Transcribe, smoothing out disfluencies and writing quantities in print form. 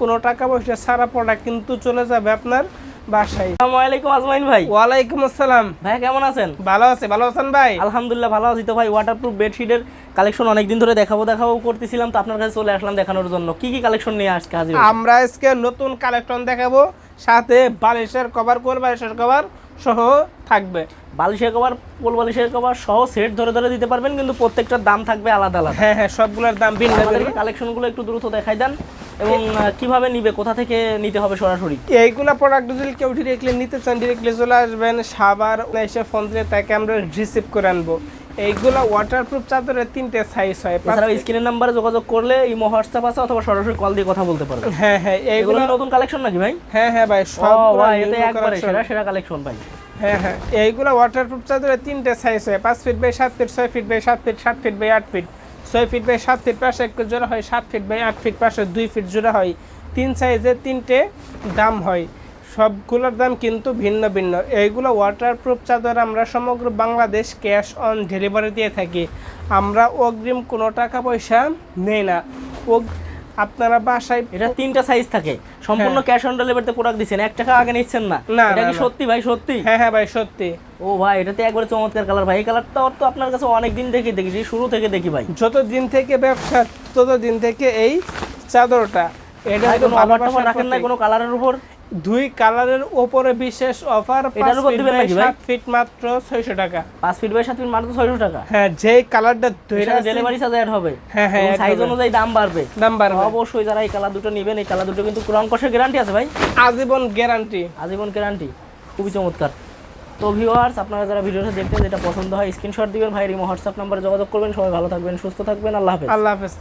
কোনো টাকা পয়সা ছাড়া প্রোডাক্ট কিন্তু চলে যাবে আপনার বাসায়। আসসালামু আলাইকুম আজমাইন ভাই। ওয়ালাইকুম আসসালাম ভাই কেমন আছেন? ভালো আছেন ভাই? আলহামদুলিল্লাহ ভালো আছি। তো ভাই ওয়াটারপ্রুফ বেডশিটের কালেকশন অনেকদিন ধরে দেখাবো করতেছিলাম, তো আপনার কাছে চলে আসলাম দেখানোর জন্য। কি কি কালেকশন নিয়ে আজকে হাজির হয়েছেন? আমরা আজকে নতুন কালেকশন দেখাবো, সাথে বালিশের কভার, কোল বালিশের কভার সহ থাকবে। বালিশের কভার, কোল বালিশের কভার সহ সেট ধরে ধরে দিতে পারবেন, কিন্তু প্রত্যেকটার দাম থাকবে আলাদা আলাদা। হ্যাঁ সবগুলোর দাম ভিন্ন ভিন্ন। কালেকশনগুলো একটু দ্রুত দেখাই দেন এবং কিভাবে নিবে, কোথা থেকে নিতে হবে সরাসরি? এইগুলা প্রোডাক্ট যদি কেউ ডিরেক্টলি নিতে চান, ডিরেক্টলি চলে আসবেন সাভার, এসে ফোন দিয়ে তাকে আমরা রিসিভ করে আনবো। এইগুলা ওয়াটারপ্রুফ চাদরের 3টে সাইজ হয়। এছাড়াও স্ক্রিনের নাম্বারে যোগাযোগ করলে ইমো, হোয়াটসঅ্যাপ আছে, অথবা সরাসরি কল দিয়ে কথা বলতে পারবেন। হ্যাঁ এইগুলো নতুন কালেকশন নাকি ভাই? হ্যাঁ ভাই, সব এতে একবারে সেরা কালেকশন ভাই। হ্যাঁ এইগুলা ওয়াটারপ্রুফ চাদরের 3টে সাইজ হয়। 5 feet by 7 feet, 6 feet by 7 feet, 7 feet by 8 feet, 6 feet by 7 feet পাশে 1 জোড়া হয়, 7 ফিট বাই 8 ফিট পাশে 2 ফিট জোড়া হয়। 3 সাইজের 3টে দাম হয়, সবগুলোর দাম কিন্তু ভিন্ন ভিন্ন। এইগুলো ওয়াটারপ্রুফ চাদর আমরা সমগ্র বাংলাদেশ ক্যাশ অন ডেলিভারি দিয়ে থাকি। আমরা অগ্রিম কোনো টাকা পয়সা নেই না। আপনারা বাসায়, এটা 3টা সাইজ থাকে, সম্পূর্ণ ক্যাশ অন ডেলিভারিতে প্রোডাক্ট দিচ্ছেন, 1 টাকা আগে নিচ্ছেন না? এটা কি সত্যি ভাই? সত্যি? হ্যাঁ ভাই সত্যি। ও ভাই, এটাতে একবারে চমৎকার কালার ভাই। এই কালারটা তো আপনার কাছে অনেক দিন থেকে দেখি, শুরু থেকে দেখি ভাই। যতদিন থেকে ব্যবসা ততদিন থেকে এই চাদরটা, এটা রাখেন না কোনো কালারের উপর? 2 কালারের উপরে বিশেষ অফার। এটার উপর দিবেন নাকি ভাই? 7 ফিট মাত্র 600 টাকা। 5 ফিট বাই 7 ফিট মাত্র 600 টাকা। হ্যাঁ, যে কালারটা ডেলিভারি চার্জ অ্যাড হবে। হ্যাঁ সাইজ অনুযায়ী দাম বাড়বে। অবশ্যই যারা এই কালার দুটো নেবেন, এই কালার দুটো কিন্তু রং কষের গ্যারান্টি আছে ভাই। আজীবন গ্যারান্টি। খুবই চমৎকার। তো ভিউয়ার্স, আপনারা যারা ভিডিওটা দেখতেন, যেটা পছন্দ হয় স্ক্রিনশট দিবেন, ভাইয়ের ইমো হোয়াটসঅ্যাপ নম্বরে যোগাযোগ করবেন। সবাই ভালো থাকবেন, সুস্থ থাকবেন। আল্লাহ হাফেজ।